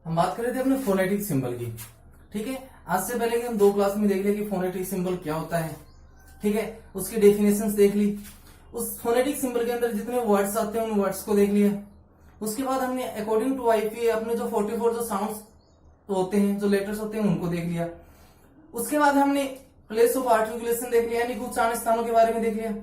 हम बात कर रहे थे अपने फोनेटिक सिंबल की। ठीक है, आज से पहले कि हम 2 क्लास में देख लिया कि फोनेटिक सिंबल क्या होता है। ठीक है, उसकी डेफिनेशंस देख ली। उस फोनेटिक सिंबल के अंदर जितने वर्ड्स आते हैं उन वर्ड्स को देख लिया। उसके बाद हमने अकॉर्डिंग टू आईपी अपने जो 44 जो साउंड्स होते हैं, जो लेटर्स होते हैं, उनको देख लिया। उसके बाद हमने प्लेस ऑफ आर्टिकुलेशन देख लिया, यानी कि उच्चारण स्थानों के बारे में देख लिया।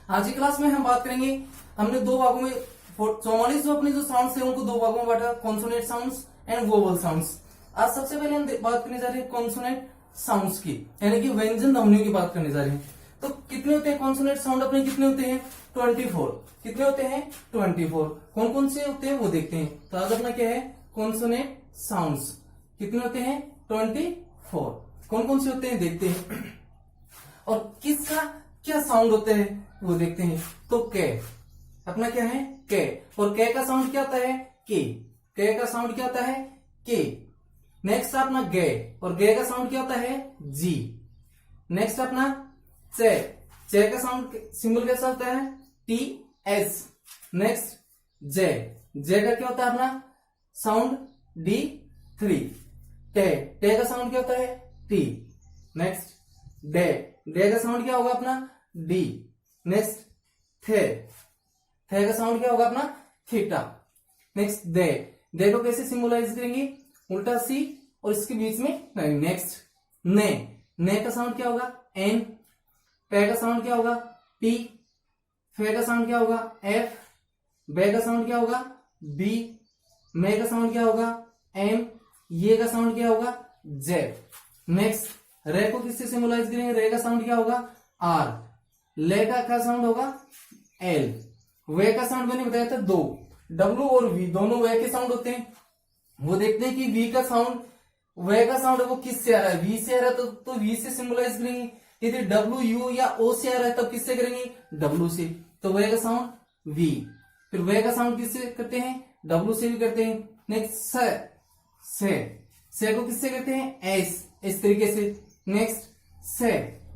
आज की क्लास में हम बात करेंगे, हमने 2 भागों में 44 जो अपने जो साउंड्स है उनको 2 भागों में बांटा, consonant sounds and vowel sounds. आज सबसे पहले हम बात करने जा रहे हैं कॉन्सोनेंट साउंड्स की, यानी कि व्यंजन ध्वनियों की बात करने जा रहे हैं। तो कितने होते हैं कॉन्सोनेंट साउंड अपने, कितने होते हैं 24। कितने होते हैं 24। कौन कौन से होते हैं वो देखते हैं। तो आज अपना क्या है कॉन्सोनेंट साउंड्स, कितने होते हैं 24। कौन कौन से होते हैं देखते हैं, और किसका क्या साउंड होता है वो देखते हैं। तो के अपना क्या है के, और के का साउंड क्या होता है के। के का साउंड क्या होता है के। नेक्स्ट अपना गे, और गे का साउंड क्या होता है जी। नेक्स्ट अपना चे, चे का साउंड सिंबल कैसा होता है टी एस। नेक्स्ट जे, जे का क्या होता है अपना साउंड डी 3। टे, टे का साउंड क्या होता है टी। नेक्स्ट डे, डे का साउंड क्या होगा अपना डी। नेक्स्ट थे, थे का साउंड क्या होगा अपना थीटा। नेक्स्ट दे, दे को कैसे सिंबलाइज करेंगे उल्टा सी और इसके बीच में नहीं। नेक्स्ट ने, ने का साउंड क्या होगा एन। पे का साउंड क्या होगा पी। फे का साउंड क्या होगा एफ। बे का साउंड क्या होगा बी। मे का साउंड क्या होगा एम। ये का साउंड क्या होगा जेड। नेक्स्ट रे को किससे सिंबलाइज करेंगे, रे का साउंड क्या होगा आर। ले का क्या साउंड होगा एल। वे का साउंड मैंने बताया था 2, डब्ल्यू और वी दोनों वे के साउंड होते हैं। वो देखते हैं कि वी का साउंड, वे का साउंड है वो किससे आ रहा है, वी से आ रहा है तो वी से सिंबलाइज करेंगे। यदि डब्ल्यू यू या ओ से आ रहा है तब किससे करेंगे डब्ल्यू से। तो वे का साउंड वी। फिर वे का साउंड किससे करते हैं डब्ल्यू से भी करते हैं। नेक्स्ट से को किससे करते हैं एस, इस तरीके से। नेक्स्ट से,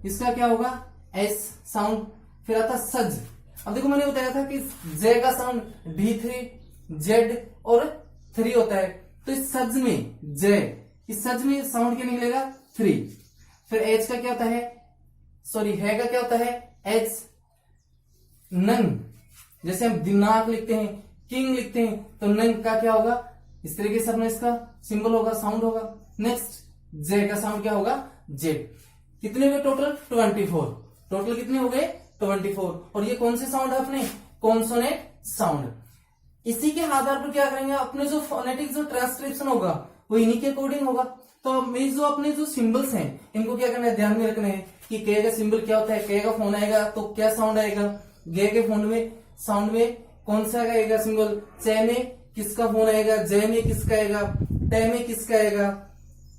इसका क्या होगा एस साउंड। फिर आता सज। अब देखो मैंने बताया था कि जे का साउंड D3 जेड और 3 होता है, तो इस सज में जे, इस सज में साउंड क्या निकलेगा 3। फिर एच का क्या होता है, सॉरी है का क्या होता है एच। नंग, जैसे हम दिनाक लिखते हैं, किंग लिखते हैं, तो नंग का क्या होगा इस तरीके से अपना इसका सिंबल होगा, साउंड होगा। नेक्स्ट जे का साउंड क्या होगा जेड। कितने हुए टोटल 24। टोटल कितने हो गए 24। और ये कौन से साउंड है अपने कॉन्सोनेंट साउंड। इसी के आधार पर क्या करेंगे अपने जो फोनेटिक जो ट्रांसक्रिप्शन होगा वो इन्हीं के अकॉर्डिंग होगा। तो जो अपने जो सिंबल्स हैं इनको क्या करना है ध्यान में रखना है कि के का सिंबल क्या होता है। के का फोन आएगा तो क्या साउंड आएगा, गे के फोन में साउंड में कौन सा आएगा सिंबल। चे में किसका फोन आएगा, जे में किसका आएगा, टे में किसका आएगा,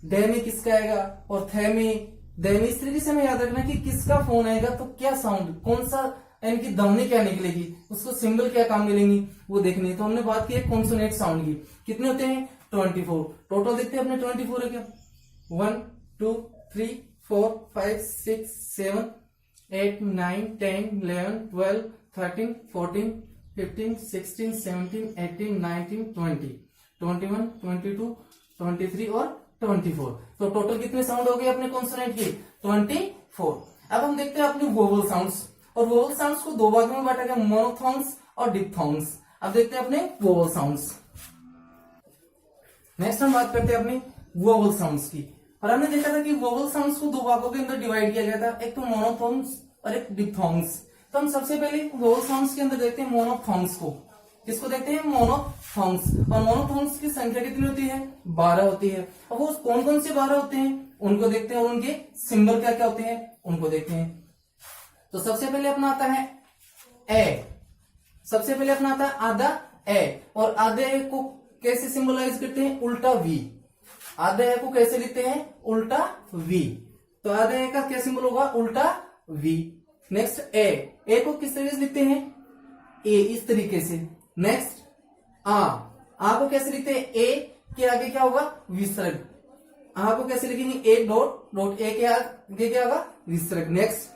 डे में किसका आएगा, और थे में दे में। इस तरीके से हमें याद रखना कि किसका फोन आएगा तो क्या साउंड, कौन सा यानी कि ध्वनि क्या निकलेगी, उसको सिंबल क्या काम मिलेंगी वो देखनी है। तो हमने बात की है कॉन्सोनेंट साउंड की। कितने होते हैं 24। टोटल देखते हैं अपने 24 है क्या 1 2 3 4 5 6 7 8 9 10 11 12 13 14 15 16 17 18 19 20 21 22 23 और 24। तो टोटल कितने साउंड हो गए अपने कॉन्सोनेंट के 24। अब हम देखते हैं अपने वोवल साउंड्स, और वोवल साउंड्स को 2 भागों में बांटा गया, मोनोथोन्स और डिप्थोन्स। अब देखते हैं अपने वोवल साउंड्स। नेक्स्ट हम बात करते हैं अपने वोवल साउंड्स की, और हमने देखा था कि वोवल साउंड्स को 2 भागों के अंदर डिवाइड किया गया था, एक तो मोनोथोन्स और एक डिप्थोन्स। तो हम सबसे पहले वोवल साउंड्स के अंदर देखते हैं मोनोथोन्स को। किसको देखते हैं मोनोथोन्स। और मोनोथोन्स की संख्या कितनी होती है 12 होती है। अब वो कौन कौन से 12 होते हैं उनको देखते हैं, और उनके सिंबल क्या क्या होते हैं उनको देखते हैं। तो सबसे पहले अपना आता है ए, सबसे पहले अपना आता है आधा ए, और आधे को कैसे सिंबलाइज करते हैं उल्टा वी। आधे ए को कैसे लिखते हैं उल्टा वी, तो आधे ए का क्या सिंबल होगा उल्टा वी। नेक्स्ट ए को किस तरीके से लिखते हैं ए, इस तरीके से। नेक्स्ट आ को कैसे लिखते हैं ए के आगे क्या होगा विसर्ग। आ को कैसे लिखेंगे ए डॉट डॉट, ए के आगे क्या होगा विसर्ग। नेक्स्ट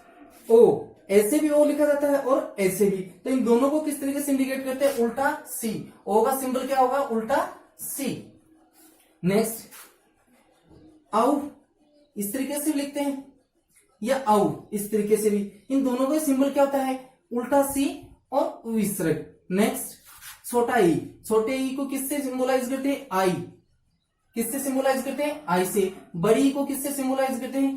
ओ, ऐसे भी ओ लिखा जाता है और ऐसे भी, तो इन दोनों को किस तरीके से इंडिकेट करते हैं उल्टा सी। ओ का सिंबल क्या होगा उल्टा सी। नेक्स्ट आउ इस तरीके से भी लिखते हैं, या आउ इस तरीके से भी। इन दोनों का सिंबल क्या होता है? उल्टा सी और विसर्ग। नेक्स्ट छोटा ई, छोटे ई को किससे सिंबलाइज करते हैं? आई। किससे सिंबलाइज करते हैं? आई से। बड़ी ई को किससे सिंबलाइज करते हैं?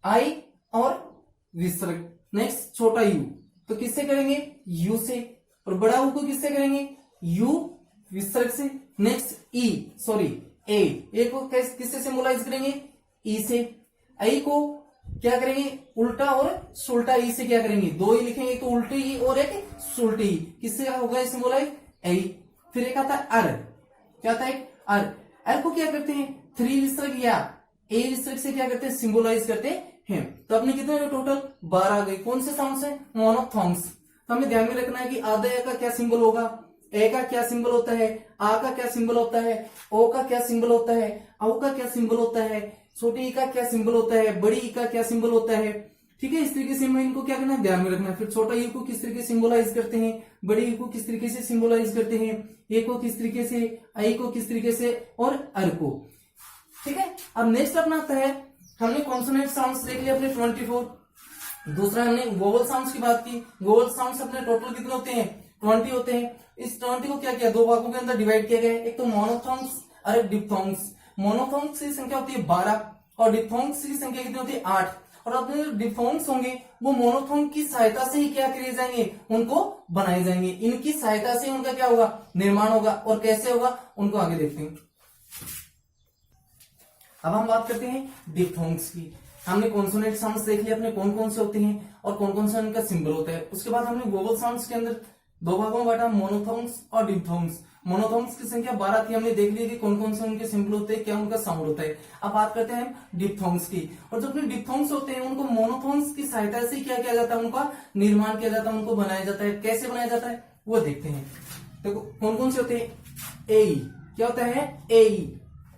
आई और विसर्ग। नेक्स्ट छोटा यू तो किससे करेंगे? यू से। और बड़ा यू को किससे करेंगे? यू विसर्ग से। नेक्स्ट ई सॉरी ए को किससे सिंबलाइज करेंगे? ई से। आई को क्या करेंगे? उल्टा और सुल्टा ई से क्या करेंगे? दो ही लिखेंगे, एक तो उल्टी ई और एक सुल्टी ई। किससे होगा सिंबलाइज? आई। फिर एक आता है अर, क्या आता है? अर। अर को क्या करते हैं? थ्री विसर्ग या ए विसर्ग से क्या करते हैं? सिंबलाइज करते हैं। तो अपने कितने टोटल? 12 आ गए। कौन से साउंड है? मोनोथॉन्ग्स। तो हमें ध्यान में रखना है कि आधे ए का क्या सिंबल होगा, ए का क्या सिंबल होता है, आ का क्या सिंबल होता है, ओ का क्या सिंबल होता है, औ का क्या सिंबल होता है, छोटे ई का क्या सिंबल होता है, बड़ी ई का क्या सिंबल होता है। ठीक है, इस तरीके से हमें इनको क्या करना है? ध्यान में रखना है। फिर छोटा ई को किस तरीके से सिंबलाइज करते हैं, बड़ी ई को किस तरीके से सिंबलाइज करते हैं, ए को किस तरीके से, आई को किस तरीके से, और अर को। ठीक है, अब नेक्स्ट अपना आता है, हमने कॉन्सोनेंट साउंड्स देख लिया अपने 24। दूसरा हमने वोवल साउंड्स की बात की। वोवल साउंड्स अपने टोटल कितने होते हैं? 20 होते हैं। इस 20 को क्या किया? दो भागों के अंदर डिवाइड किया गया है, एक तो मोनोथॉन्ग्स और एक डिप्थोंग्स। मोनोथॉन्ग्स की संख्या होती है 12 और डिप्थोंग्स की संख्या कितनी होती है? 8। और अपने जो डिप्थोंग्स होंगे वो मोनोथॉन्ग की सहायता से ही क्या किए जाएंगे? उनको बनाए जाएंगे। इनकी सहायता से उनका क्या होगा? निर्माण होगा। और कैसे होगा उनको आगे देखते हैं। अब हम बात करते हैं डिप्थोंग्स की। हमने कॉन्सोनेंट साउंड्स देख लिया अपने कौन कौन से होते हैं और कौन कौन सा उनका सिंबल होता है। उसके बाद हमने वोवल साउंड्स के अंदर दो भागों में बांटा, मोनोथॉन्ग्स और डिप्थोंग्स। मोनोथॉन्ग्स की संख्या 12 थी, हमने देख लिया कि कौन कौन से उनके सिंबल होते हैं, क्या उनका साउंड होता है। अब बात करते हैं डिप्थोंग्स की। और जो अपने डिप्थोंग्स होते हैं उनको मोनोथॉन्ग्स की सहायता से क्या किया जाता है? उनका निर्माण किया जाता है, उनको बनाया जाता है। कैसे बनाया जाता है वो देखते हैं। देखो कौन कौन से होते हैं? ए, क्या होता है?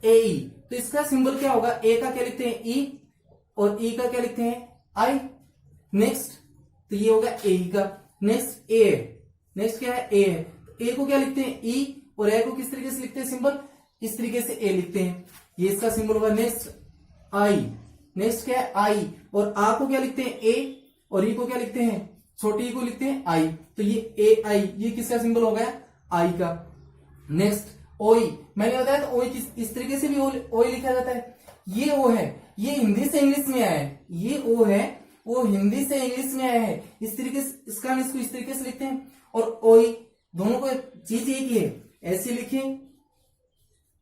ए। तो इसका सिंबल क्या होगा? ए का क्या लिखते हैं? ई, और ई का क्या लिखते हैं? आई। नेक्स्ट तो ये होगा ए का। नेक्स्ट ए, नेक्स्ट क्या है? ए। ए को क्या लिखते हैं? ई, और ए को किस तरीके से लिखते हैं सिंबल? इस तरीके से ए लिखते हैं, ये इसका सिंबल होगा। नेक्स्ट आई, नेक्स्ट क्या है? आई। और आ को क्या लिखते हैं? ए, और ई को क्या लिखते हैं? छोटी ई को लिखते हैं आई। तो ये ए आई, ये किसका सिंबल हो गया? आई का। नेक्स्ट ओई, मैंने बताया तो ओई इस तरीके से भी ओई लिखा जाता है। ये ओ है, ये हिंदी से इंग्लिश में आया है। ये ओ है, वो हिंदी से इंग्लिश में आया है। इस तरीके से इसका हम इसको इस तरीके से लिखते हैं। और ओई, दोनों को चीज एक ही है। ऐसे लिखें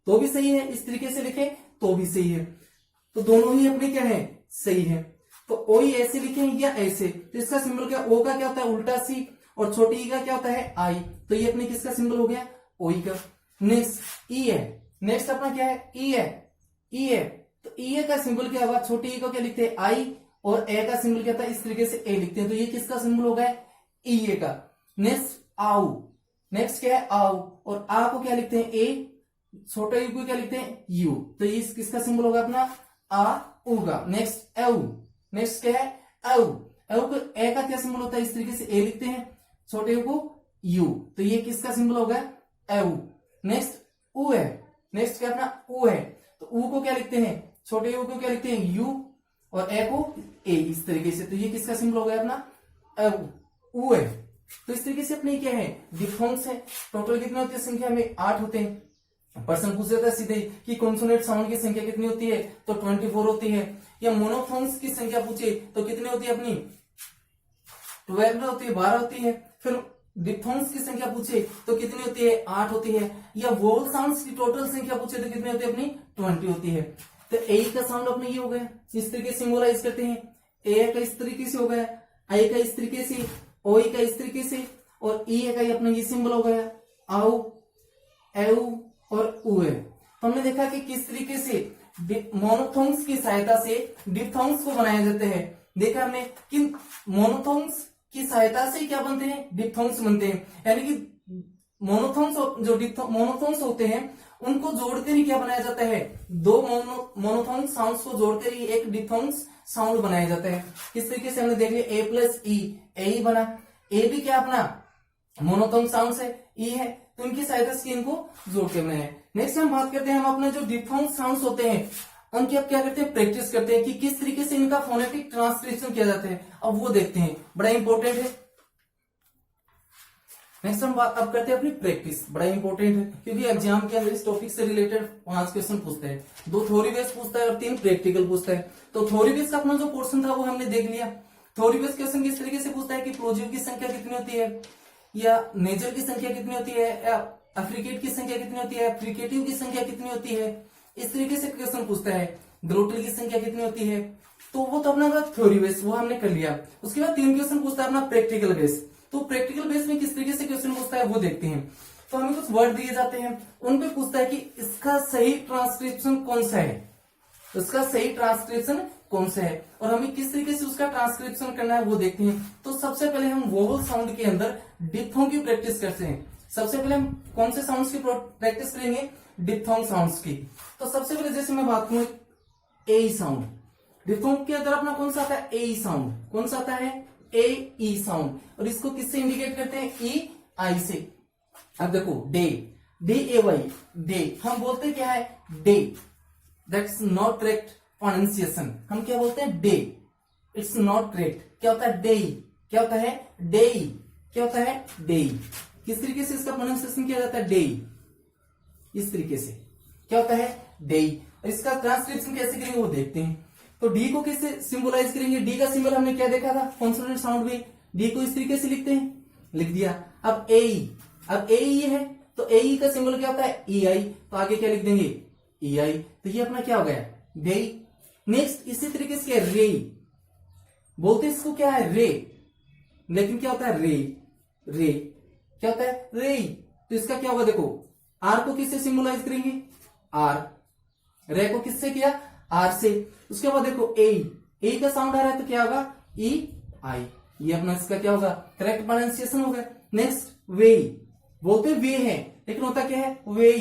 तो भी सही है, इस तरीके से लिखें तो भी सही है। तो दोनों ही अपने क्या है? सही है। तो ओई ऐसे लिखें या ऐसे, तो इसका सिंबल क्या? ओ का क्या होता है? उल्टा सी। और छोटी ई का क्या होता है? आई। तो ये अपने किसका सिंबल हो गया? ओई का। नेक्स्ट ई है। नेक्स्ट अपना क्या है? ई है। ई है तो ई का सिंबल क्या होगा? छोटी ई को क्या लिखते हैं? आई। और ए का सिंबल क्या था? इस तरीके से ए लिखते हैं। तो ये किसका सिंबल हो गया? ई का। नेक्स्ट आउ, नेक्स्ट क्या है? आउ। और आ को क्या लिखते हैं? ए। छोटे यू को क्या लिखते हैं? यू। तो ये किसका सिंबल होगा? अपना आ उ का। नेक्स्ट एउ, नेक्स्ट क्या है? एउ। एउ को ए का क्या सिंबल होता है? इस तरीके से ए लिखते हैं, छोटे यू को यू। तो ये किसका सिंबल होगा? एउ। नेक्स्ट उ है। नेक्स्ट क्या अपना? उ है। तो उ को क्या लिखते हैं? छोटे यू को क्या लिखते हैं? यू। और ए को ए, इस तरीके से। तो ये किसका सिंबल हो गया? अपना उ है। तो इस तरीके से अपने क्या है? डिप्थोंग्स है। टोटल कितने होते हैं संख्या में? 8 होते हैं। पर्सन पूछ जाता है सीधे कि कॉन्सोनेंट साउंड की संख्या कितनी होती है? तो 24 होती है। या मोनोथोन्स की संख्या पूछे तो कितनी होती है? अपनी 12 होती है, 12 होती है। फिर डिप्थोंग्स की संख्या पूछे तो कितनी होती है? 8 होती है। या वोवल साउंड्स की टोटल संख्या पूछे तो कितनी होती है? अपनी 20 होती है। तो ए का साउंड अपने ये हो गया, इस तरीके से सिंबलाइज करते हैं। ए का इस तरीके से हो गया, आई का इस तरीके से, ओ का इस तरीके से, और ई का अपना ये सिंबल हो गया आउ, एउ और उ है। तो हमने देखा कि किस तरीके से मोनोथोन्ग्स की सहायता से डिप्थोंग्स को बनाए जाते हैं। देखा हमने कि मोनोथोन्ग्स की सहायता से क्या बनते हैं? डिप्थोंग्स बनते हैं। यानी कि मोनोथोन्ग्स जो मोनोथोन्ग्स होते हैं उनको जोड़कर ही क्या बनाया जाता है? दो मोनोथोन्ग साउंड्स को जोड़कर ही एक डिप्थोंग्स साउंड बनाया जाता है। किस तरीके से हमने देख लिया, ए प्लस ई, ए बना। ए भी क्या अपना मोनोथोन्ग साउंड है, ई है, तो इनकी सहायता से इनको जोड़ के बनाया है। नेक्स्ट हम बात करते हैं, हम अपने जो डिफॉन्ग साउंड्स होते हैं उनकी अब क्या करते हैं, प्रैक्टिस करते हैं कि किस तरीके से इनका फोनेटिक ट्रांसक्रिप्शन किया जाता है, अब वो देखते हैं, बड़ा इंपॉर्टेंट है। नेक्स्ट हम बात अब करते हैं अपनी प्रैक्टिस, बड़ा इंपॉर्टेंट है क्योंकि एग्जाम के अंदर इस टॉपिक से रिलेटेड 5 क्वेश्चन पूछते हैं, 2 थ्योरी बेस्ड पूछता है और 3 प्रैक्टिकल पूछता है। तो थ्योरी बेस्ड का अपना जो पोर्शन था वो हमने देख लिया। थ्योरी बेस्ड क्वेश्चन किस तरीके से पूछता है कि प्लोजिव की संख्या कितनी होती है, या नेजल की संख्या कितनी होती है, या अफ्रिकेट की संख्या कितनी होती है, फ्रिकेटिव की संख्या कितनी होती है, इस तरीके से क्वेश्चन पूछता है। ग्लोटल की संख्या कितनी होती है, तो वो तो अपना थ्योरी बेस वो हमने कर लिया। उसके बाद 3 क्वेश्चन पूछता है अपना प्रैक्टिकल बेस। तो प्रैक्टिकल बेस में किस तरीके से क्वेश्चन पूछता है वो देखते हैं। तो हमें कुछ वर्ड दिए जाते हैं, उन पे पूछता है कि इसका सही ट्रांसक्रिप्शन कौन सा है, उसका सही ट्रांसक्रिप्शन कौन सा है, और हमें किस तरीके से उसका ट्रांसक्रिप्शन करना है वो देखते हैं। तो सबसे पहले हम वोवल साउंड के अंदर डिप्थोंग की प्रैक्टिस करते हैं। सबसे पहले हम कौन से साउंड्स की प्रैक्टिस करेंगे, डिप्थोंग साउंड्स की। तो सबसे पहले जैसे मैं बात करूं ए साउंड, डिप्थोंग के अंदर अपना कौन सा आता है, ए साउंड, कौन सा आता है, ए ई साउंड, और इसको किससे इंडिकेट करते हैं, ई आई से। अब देखो day, D A Y, day, हम बोलते क्या है, day, that's not correct pronunciation, हम क्या बोलते हैं, डे, इट्स नॉट करेक्ट। क्या होता है, डे, क्या होता है, डे, क्या होता है, डे। किस तरीके से इसका प्रोनाउंसिएशन किया जाता है, डे, इस तरीके से, क्या होता है, डे। इसका ट्रांसक्रिप्शन कैसे करेंगे वो देखते हैं। तो डी को किससे सिंबलाइज करेंगे, डी का सिंबल हमने क्या देखा था कॉन्सोनेंट साउंड में, डी को इस तरीके से लिखते हैं, लिख दिया। अब ए, अब ए है तो ए का सिंबल क्या होता है, ई आई, तो आगे क्या लिख देंगे, ई आई, तो ये अपना क्या हो गया, डे। नेक्स्ट इसी तरीके से रे, बोलते इसको क्या है, रे, लेकिन क्या होता है, रे, रे, क्या होता है, रे, तो इसका क्या होगा, देखो आर को किससे सिंबलाइज करेंगे, आर, रे को किससे किया, आर से। उसके बाद देखो ए का साउंड आ रहा है तो क्या होगा, ई आई, ये अपना इसका क्या होगा, करेक्ट प्रोनाउंसिएशन होगा। नेक्स्ट वे, बोलते वे है लेकिन होता क्या है, वे,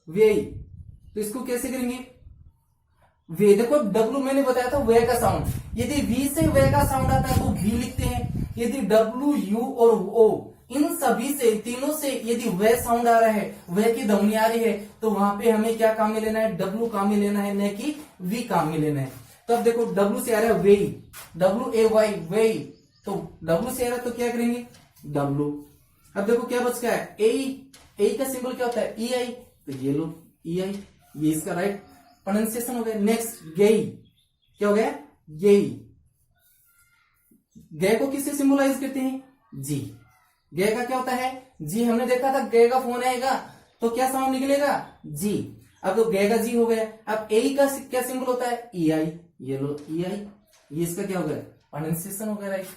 वे, तो इसको कैसे करेंगे, वे, देखो डब्लू मैंने बताया था वे का साउंड, यदि वी से वे का साउंड आता है तो वी लिखते हैं, यदि डब्लू यू और ओ इन सभी से, तीनों से यदि वे साउंड आ रहा है, वे की ध्वनि आ रही है, तो वहां पे हमें क्या काम में लेना है, डब्लू काम में लेना है, न कि वी काम में लेना है। तो अब देखो डब्लू से आ रहा है वे, डब्लू ए वाई, वे, तो डब्लू से आ रहा है तो क्या करेंगे, डब्लू। अब देखो क्या बच गया है, ए का सिंबल क्या होता है, ई आई, तो ये लो ई आई, ये इसका राइट प्रोनाउंसिएशन हो गया। नेक्स्ट गेई, क्या हो गया, गेई, गे को किससे सिंबलाइज करते हैं, जी, गे का क्या होता है, जी, हमने देखा था गे का फोन आएगा तो क्या साउंड निकलेगा, जी। अब तो गे का जी हो गया। अब ए का क्या सिंबल होता है, ई आई, ये लो ई आई, ये इसका क्या हो गया, प्रोनाउंसिएशन हो गया, राइट।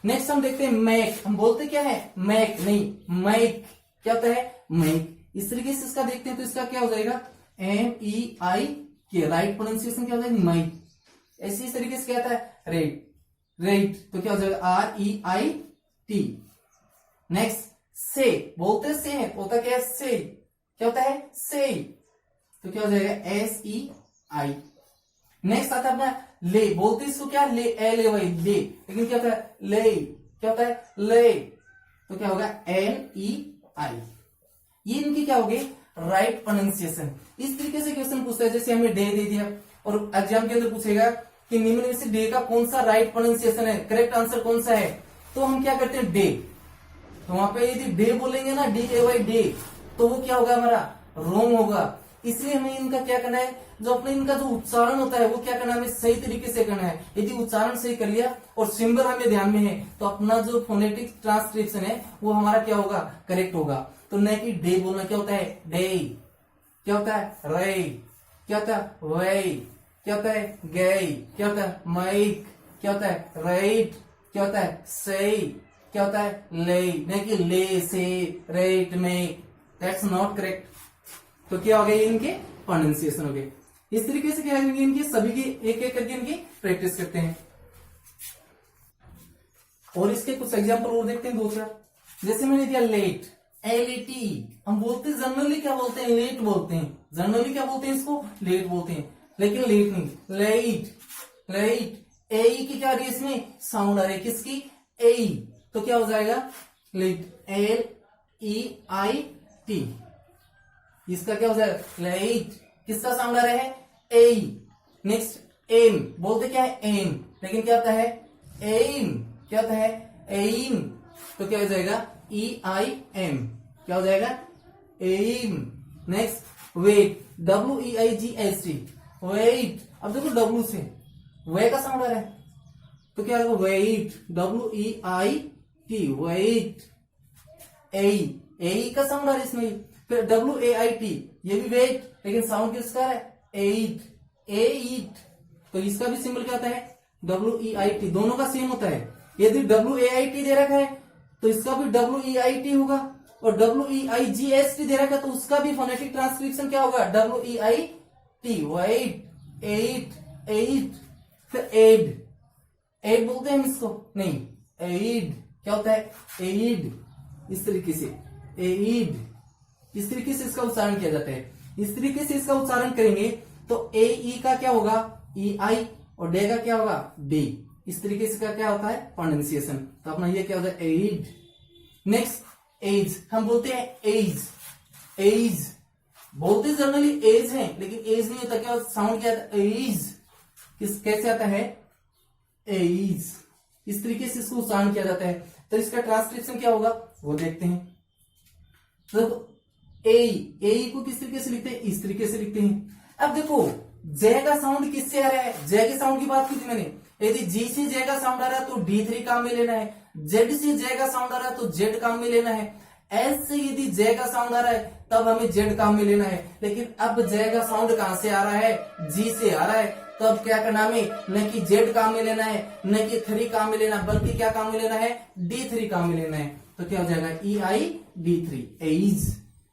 नेक्स्ट हम देखते हैं मैक, हम बोलते क्या है, मैक नहीं, मैक, क्या होता है, मैक, इस तरीके से इसका देखते हैं तो इसका क्या हो जाएगा, एम ई आई के, राइट प्रोनाउंसिएशन क्या हो जाएगा, मैक। ऐसे इस तरीके से क्या आता है, रेट, रेट, तो क्या हो जाएगा, R E I T. Next से, बोलते से है, होता क्या है, से, क्या होता है, से, तो क्या हो जाएगा, एस ई आई। नेक्स्ट आता है अपना ले, बोलते इसको क्या, ले, एल ए वाई, ले, लेकिन क्या होता है, ले, क्या होता है, ले, तो क्या होगा, एन ई आई। ये इनकी क्या होगी, राइट प्रोनाउंसिएशन। इस तरीके से क्वेश्चन पूछता है, जैसे हमें डे दे दिया और एग्जाम के अंदर पूछेगा कि निम्न में से डे का कौन सा राइट प्रोनाउंसिएशन है, करेक्ट आंसर कौन सा है, तो हम क्या करते हैं, डे, तो वहां पे यदि डे बोलेंगे ना, डी ए वाई, डे, तो वो क्या होगा, हमारा रॉन्ग होगा। इसलिए हमें इनका क्या करना है, जो अपने इनका जो उच्चारण होता है वो क्या करना है, हमें सही तरीके से करना है। यदि उच्चारण सही कर लिया और सिंबल हमें ध्यान में है तो अपना जो फोनेटिक ट्रांसक्रिप्शन है वो हमारा क्या होगा, करेक्ट होगा। तो न कि डे बोलना, क्या होता है, डे, क्या होता है, रे, क्या होता है, वे, क्या होता है, गई, क्या होता है, माइक, क्या होता है, राइट, क्या होता है, सही, क्या होता है, ले, नहीं कि ले से, rate, make, that's not correct. तो क्या हो गया, इनके प्रोनाउंसिएशन हो गए। इस तरीके से क्या करेंगे, इनकी सभी की एक एक करके इनकी प्रैक्टिस करते हैं। और इसके कुछ एग्जांपल और देखते हैं, 2-4। जैसे मैंने दिया लेट, एलईटी, हम बोलते हैं जनरली क्या बोलते हैं, लेट बोलते हैं, जनरली क्या बोलते हैं, इसको लेट बोलते हैं, लेकिन लेट नहीं, लेट, लेट, ए की क्या आ रही है, इसमें साउंड आ रही है, किसकी, ए, तो क्या हो जाएगा, let, L E I T. इसका क्या हो जाएगा लाइट, किसका साउंड आ रहा है ए। नेक्स्ट एम, बोलते क्या है एम, लेकिन क्या होता है एम, क्या होता है एम, तो क्या हो जाएगा EIM, क्या हो जाएगा M. Next weight, WEIGHT, weight. अब देखो W से वे का साउंड आ रहा है तो क्या होगा वेट, WEIT, वेट। ए का साउंड आ रहा है इसमें, फिर WAIT, ये भी वेट, लेकिन साउंड किसका है एट, एट। तो इसका भी सिंबल क्या होता है WEIT, दोनों का सेम होता है। यदि WAIT दे रखा है तो इसका भी WEIT होगा, और WEIGHT दे रखा है तो उसका भी फोनेटिक ट्रांसक्रिप्शन क्या होगा WEIT, वेट, एट, एट। फिर एड, एड बोलते हैं हम इसको, नहीं एड, क्या होता है एड, इस तरीके से एड, इस तरीके से इसका उच्चारण किया जाता है। इस तरीके से इसका उच्चारण करेंगे तो ए का क्या होगा EI, और डे का क्या होगा डे। इस तरीके से क्या होता है प्रोनाउंसिएशन। तो अपना ये क्या होता है एड। नेक्स्ट एज, हम बोलते हैं एज, एज बोलते जनरली एज है, लेकिन एज नहीं होता, क्या साउंड क्या आता है एज, कैसे आता है एज। इस तरीके से इसको उच्चारण किया जाता है। तो इसका ट्रांसक्रिप्शन क्या होगा वो देखते हैं। तो ए को किस तरीके से लिखते हैं, इस तरीके से लिखते हैं। अब देखो जय का साउंड किससे आ रहा है, जय के साउंड की बात की थी मैंने। यदि जी से जय का साउंड आ रहा है तो D3 काम में लेना है, जेड से जय का साउंड आ रहा है तो जेड काम में लेना है, एस से यदि जय का साउंड आ रहा है तब हमें जेड काम में लेना है। लेकिन अब जय का साउंड कहां से आ रहा है, जी से आ रहा है, तो अब क्या करना हमें, न कि जेड काम में लेना है, न कि 3 काम में लेना, बल्कि क्या काम में लेना है D3 काम में लेना है। तो क्या हो जाएगा EID3, एज।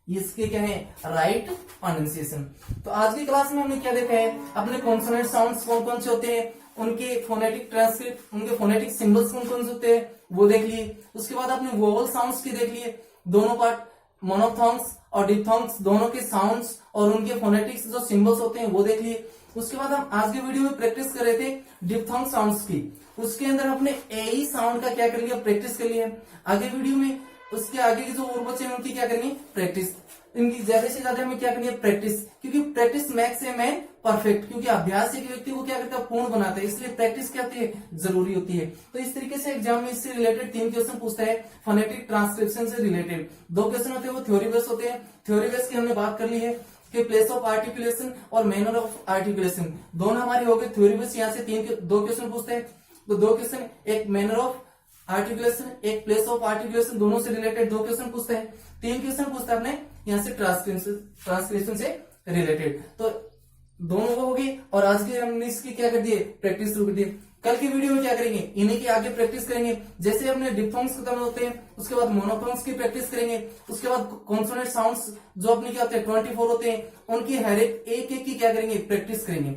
इसके क्या है राइट प्रोनाउंसिएशन। तो आज की क्लास में हमने क्या देखा है, अपने कॉन्सोनेंट साउंड्स कौन कौन से होते हैं, उनके फोनेटिक ट्रांसक्रिप्ट, उनके फोनेटिक सिंबल्स कौन कौन से होते हैं वो देख लिए। उसके बाद आपने वोवल साउंड्स की देख लिए, दोनों पार्ट, मोनोथॉन्ग्स और डिप्थॉन्ग्स, दोनों के साउंड्स और उनके फोनेटिक्स जो सिंबल्स होते हैं वो देख लिए। उसके बाद हम आज के वीडियो में प्रैक्टिस कर रहे थे डिप्थॉन्ग साउंड्स की। उसके अंदर हमने ए साउंड का क्या कर लिया, प्रैक्टिस कर लिया। आगे वीडियो में उसके आगे के जो और बच्चे हैं उनकी क्या करनी प्रैक्टिस, इनकी ज्यादा से ज्यादा हमें क्या करनी है प्रैक्टिस, क्योंकि प्रैक्टिस मैक्स से मैं परफेक्ट, क्योंकि अभ्यास एक व्यक्ति को क्या करता है पूर्ण बनाता है, इसलिए प्रैक्टिस क्या होती है जरूरी होती है। तो इस तरीके से एग्जाम में इससे रिलेटेड 3 क्वेश्चन पूछता है, फोनेटिक ट्रांसक्रिप्शन से रिलेटेड 2 क्वेश्चन होते हैं वो थ्योरी बेस्ड होते हैं। थ्योरी बेस्ड की हमने बात कर ली है कि प्लेस ऑफ आर्टिकुलेशन और मैनर ऑफ आर्टिकुलेशन दोनों हमारे हो गए थ्योरी बेस्ड। यहाँ से 2 क्वेश्चन पूछते हैं, तो 2 क्वेश्चन, एक मैनर ऑफ आर्टिकुलेशन, एक प्लेस ऑफ आर्टिकुलेशन, दोनों से रिलेटेड 2 क्वेश्चन पूछते हैं। 3 क्वेश्चन पूछता है अपने यहाँ से ट्रांसक्रिप्शन से रिलेटेड। तो दोनों वो होगी, और आज के हमने इसकी क्या कर दिए प्रैक्टिस शुरू कर दी। कल की वीडियो में क्या करेंगे, इन्हीं की आगे प्रैक्टिस करेंगे। जैसे अपने डिप्थॉन्ग्स खत्म होते हैं उसके बाद मोनोथॉन्ग्स की प्रैक्टिस करेंगे। उसके बाद कॉन्सोनेंट साउंड्स जो अपने क्या होते हैं 24 होते हैं, उनकी हर एक की क्या करेंगे प्रैक्टिस करेंगे।